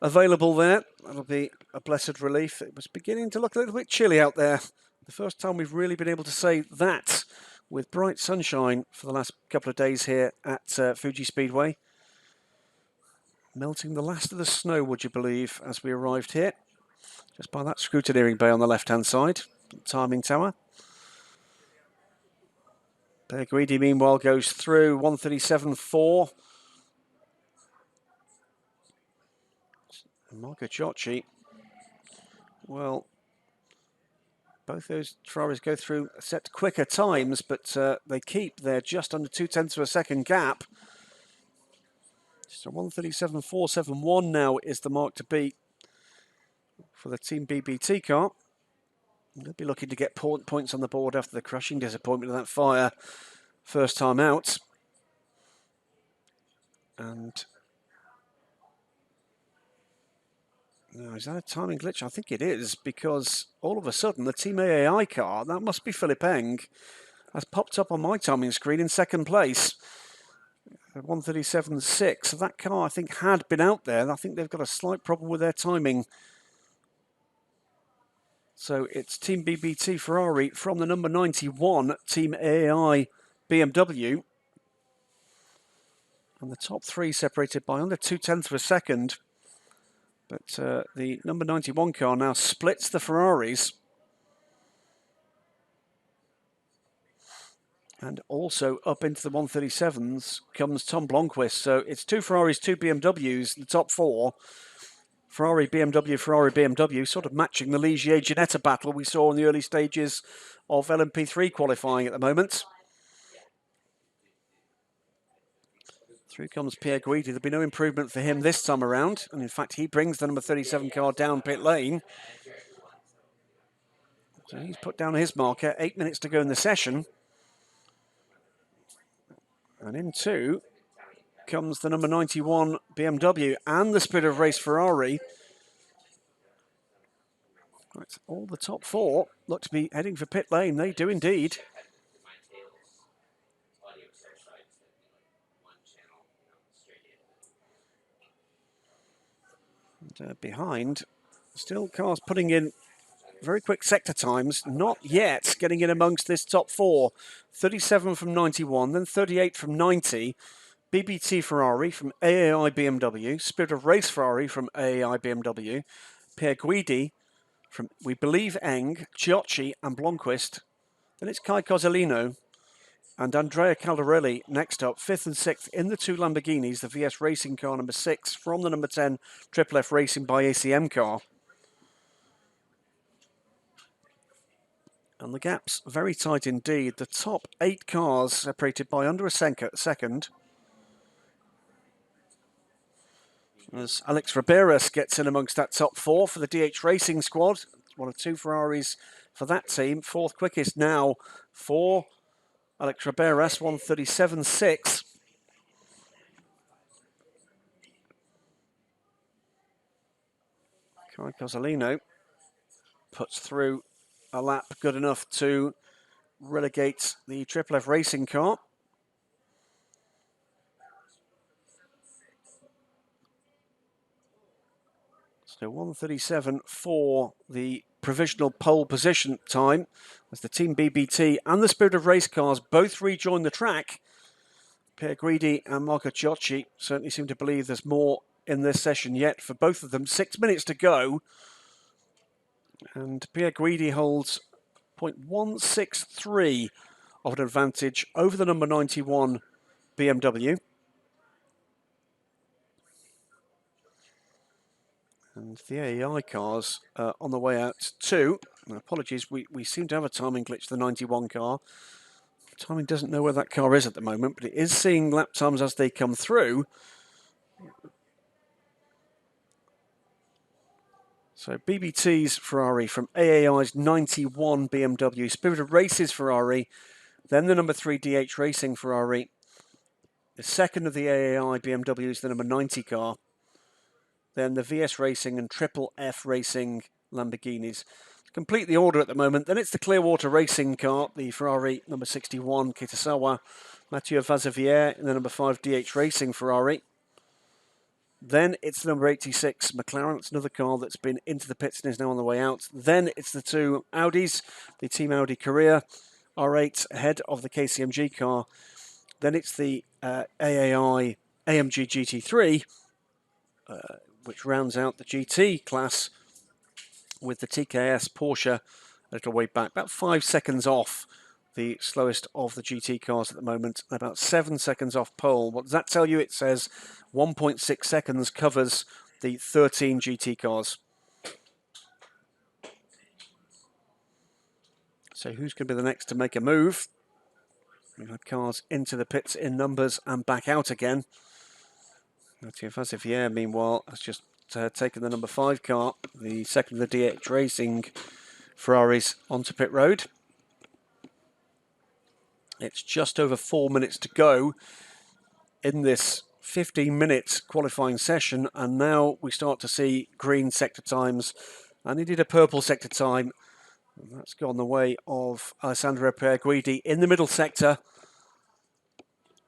available there. That'll be a blessed relief. It was beginning to look a little bit chilly out there. The first time we've really been able to say that with bright sunshine for the last couple of days here at Fuji Speedway. Melting the last of the snow, would you believe, as we arrived here. Just by that scrutineering bay on the left-hand side, timing tower. Perguidi, meanwhile, goes through 137.4. Marco Ciocci, well, both those Ferraris go through set quicker times, but they keep their just under 0.2 of a second gap. So 137.471 now is the mark to beat for the Team BBT car. They'll be looking to get points on the board after the crushing disappointment of that fire first time out. And now, is that a timing glitch? I think it is, because all of a sudden the Team AAI car, that must be Philip Eng, has popped up on my timing screen in second place. 1:37.6. So that car, I think, had been out there. I think they've got a slight problem with their timing. So it's Team BBT Ferrari from the number 91, Team AAI BMW. And the top three separated by under 0.2 of a second. But the number 91 car now splits the Ferraris. And also up into the 137s comes Tom Blomqvist. So it's two Ferraris, two BMWs, the top four. Ferrari, BMW, sort of matching the Ligier-Ginetta battle we saw in the early stages of LMP3 qualifying at the moment. Through comes Pierre Guidi. There'll be no improvement for him this time around. And in fact, he brings the number 37 car down pit lane. So he's put down his marker. 8 minutes to go in the session. And in two comes the number 91 BMW and the Spirit of Race Ferrari. Right, all the top four look to be heading for pit lane. They do indeed. And, behind, still cars putting in very quick sector times, not yet getting in amongst this top four. 37 from 91, then 38 from 90. BBT Ferrari from AAI BMW, Spirit of Race Ferrari from AAI BMW, Pierre Guidi from, we believe, Eng, Chiocci and Blomqvist. Then it's Kai Cozzolino and Andrea Caldarelli next up, 5th and 6th in the two Lamborghinis, the VS Racing car number 6 from the number 10 Triple F Racing by ACM car. And the gap's very tight indeed. The top 8 cars separated by under a second. As Alex Riberas gets in amongst that top 4 for the DH Racing squad. One of 2 Ferraris for that team. 4th quickest now for Alex Riberas, 1:37.6. Kai Cozzolino puts through a lap good enough to relegate the Triple F Racing car. So 1:37 for the provisional pole position time as the Team BBT and the Spirit of Race cars both rejoin the track. Pierre Guidi and Marco Chiocci certainly seem to believe there's more in this session yet for both of them. 6 minutes to go. And Pierre Guidi holds 0.163 of an advantage over the number 91 BMW. And the AEI cars on the way out too. Apologies, we seem to have a timing glitch, the 91 car. Timing doesn't know where that car is at the moment, but it is seeing lap times as they come through. So BBT's Ferrari from AAI's 91 BMW, Spirit of Race's Ferrari, then the number 3 DH Racing Ferrari. The second of the AAI BMW is the number 90 car. Then the VS Racing and Triple F Racing Lamborghinis. To complete the order at the moment, then it's the Clearwater Racing car, the Ferrari number 61 Kitasawa, Mathieu Vazevier in the number 5 DH Racing Ferrari. Then it's the number 86 McLaren. It's another car that's been into the pits and is now on the way out. Then it's the 2 Audis, the Team Audi Korea R8 ahead of the KCMG car. Then it's the AAI AMG GT3, which rounds out the GT class with the TKS Porsche a little way back, about 5 seconds off the slowest of the GT cars at the moment, about 7 seconds off pole. What does that tell you? It says 1.6 seconds covers the 13 GT cars. So who's going to be the next to make a move? We've had cars into the pits in numbers and back out again. Mathieu Vazevier, meanwhile, has just taken the number 5 car, the second of the DH Racing Ferraris onto pit road. It's just over 4 minutes to go in this 15-minute qualifying session, and now we start to see green sector times and indeed a purple sector time. And that's gone the way of Alessandro Pierguidi in the middle sector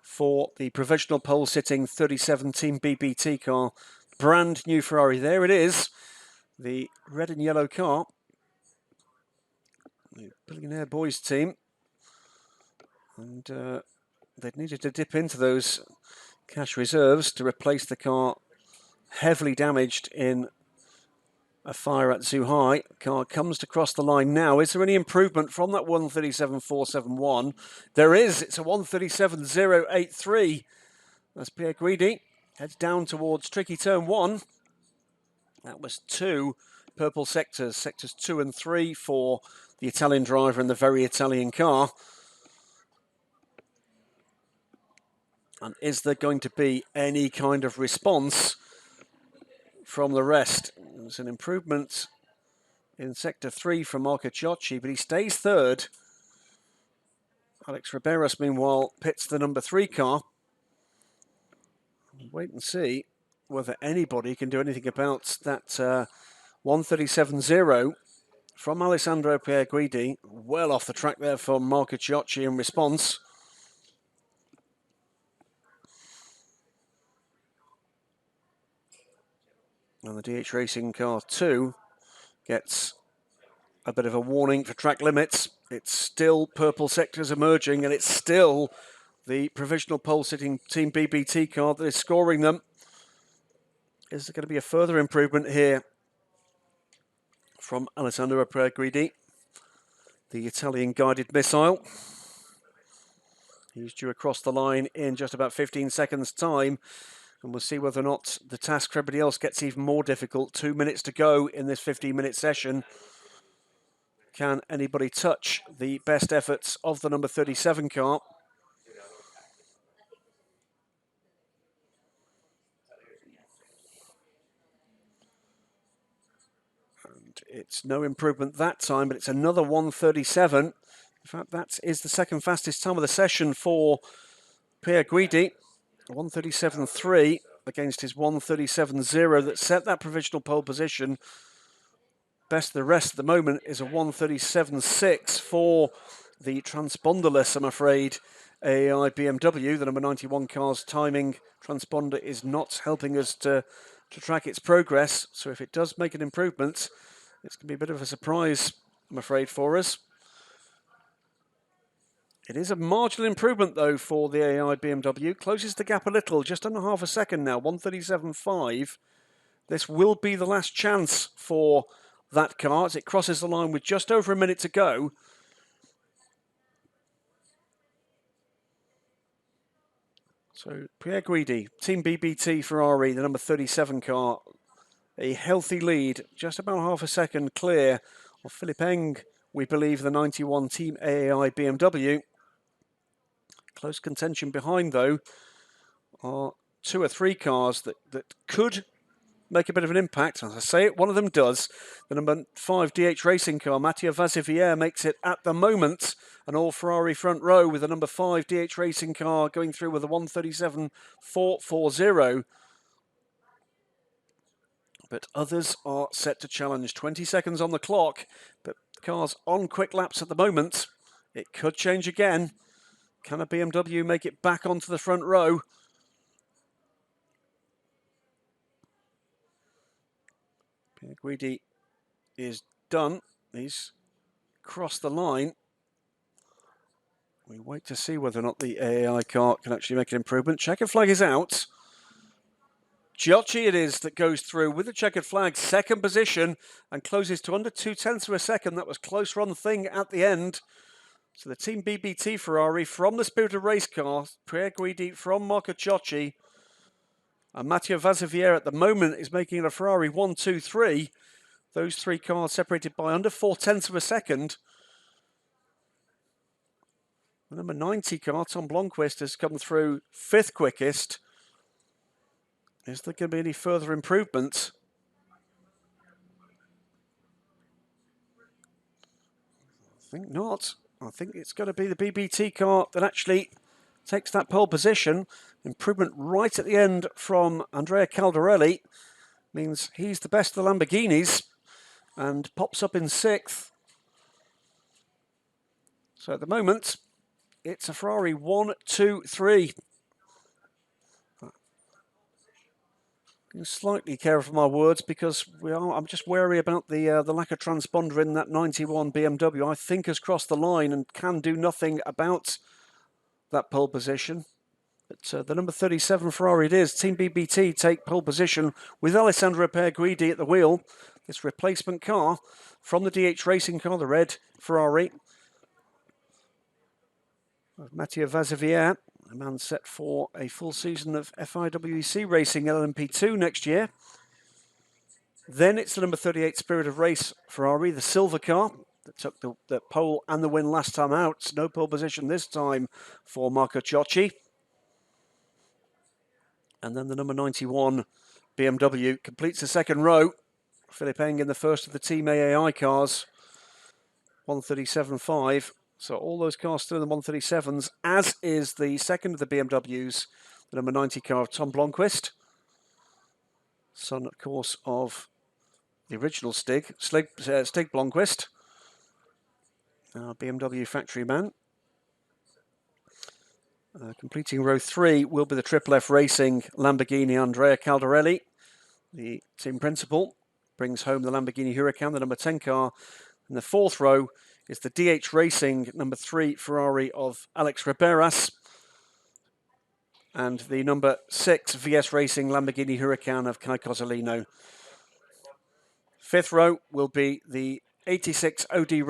for the provisional pole sitting 37 Team BBT car. Brand new Ferrari. There it is, the red and yellow car. The Billionaire Boys team. And they'd needed to dip into those cash reserves to replace the car heavily damaged in a fire at Zhuhai. Car comes to cross the line now. Is there any improvement from that 137.471? There is. It's a 137.083. As Pierguidi heads down towards tricky turn 1. That was 2 purple sectors, sectors 2 and 3 for the Italian driver and the very Italian car. And is there going to be any kind of response from the rest? There's an improvement in sector 3 from Marco Ciocci, but he stays third. Alex Riberas, meanwhile, pits the number 3 car. Wait and see whether anybody can do anything about that 137.0 from Alessandro Pierguidi. Well off the track there for Marco Ciocci in response. And the DH Racing car 2 gets a bit of a warning for track limits. It's still purple sectors emerging, and it's still the provisional pole sitting Team BBT car that is scoring them. Is there going to be a further improvement here from Alessandro Pierguidi, the Italian guided missile? He's due across the line in just about 15 seconds time, and we'll see whether or not the task for everybody else gets even more difficult. 2 minutes to go in this 15-minute session. Can anybody touch the best efforts of the number 37 car? And it's no improvement that time, but it's another 137. In fact, that is the second fastest time of the session for Pierguidi. 137.3 against his 137.0 that set that provisional pole position. Best of the rest at the moment is a 137.6 for the transponderless, I'm afraid, AAI BMW. The number 91 car's timing transponder is not helping us to track its progress. So if it does make an improvement, it's going to be a bit of a surprise, I'm afraid, for us. It is a marginal improvement, though, for the AAI BMW. Closes the gap a little, just under half a second now, 137.5. This will be the last chance for that car as it crosses the line with just over a minute to go. So Pierguidi, Team BBT Ferrari, the number 37 car, a healthy lead, just about half a second clear of Philippe Eng, we believe, the 91 Team AAI BMW. Close contention behind, though, are 2 or 3 cars that could make a bit of an impact. As I say it, one of them does. The number 5 DH Racing car, Mattia Vaziviere, makes it at the moment an all-Ferrari front row with the number 5 DH Racing car going through with a 137.440. But others are set to challenge. 20 seconds on the clock, but cars on quick laps at the moment. It could change again. Can a BMW make it back onto the front row? Pierguidi is done. He's crossed the line. We wait to see whether or not the AAI car can actually make an improvement. Checkered flag is out. Ciocci it is that goes through with the checkered flag, second position, and closes to under 0.2 of a second. That was close run thing at the end. So the Team BBT Ferrari from the Spirited Race car, Pierguidi from Marco Ciocci, and Mattia Vaziviere at the moment is making it a Ferrari 1, 2, 3. Those 3 cars separated by under 0.4 of a second. The number 90 car, Tom Blomqvist, has come through 5th quickest. Is there going to be any further improvements? think not. I think it's going to be the BBT car that actually takes that pole position. Improvement right at the end from Andrea Caldarelli means he's the best of the Lamborghinis and pops up in 6th. So at the moment, it's a Ferrari 1, 2, 3. I'm slightly careful of my words because I'm just wary about the lack of transponder in that 91 BMW. I think has crossed the line and can do nothing about that pole position. But the number 37 Ferrari it is. Team BBT take pole position with Alessandro Perguidi at the wheel. This replacement car from the DH Racing car, the red Ferrari. Mathieu Vazevier, a man set for a full season of FIWEC racing LMP2 next year. Then it's the number 38 Spirit of Race Ferrari, the silver car that took the pole and the win last time out. No pole position this time for Marco Ciocci. And then the number 91 BMW completes the second row. Philip Eng in the first of the Team AAI cars, 137.5. So all those cars still in the 137s, as is the second of the BMWs, the number 90 car of Tom Blomqvist. Son, of course, of the original Stig Blomqvist, BMW factory man. Completing row 3 will be the Triple F Racing Lamborghini Andrea Caldarelli. The team principal brings home the Lamborghini Huracan, the number 10 car. In the 4th row is the DH Racing number 3 Ferrari of Alex Riberas. And the number 6 VS Racing Lamborghini Huracan of Kai Cozzolino. 5th row will be the 86 OD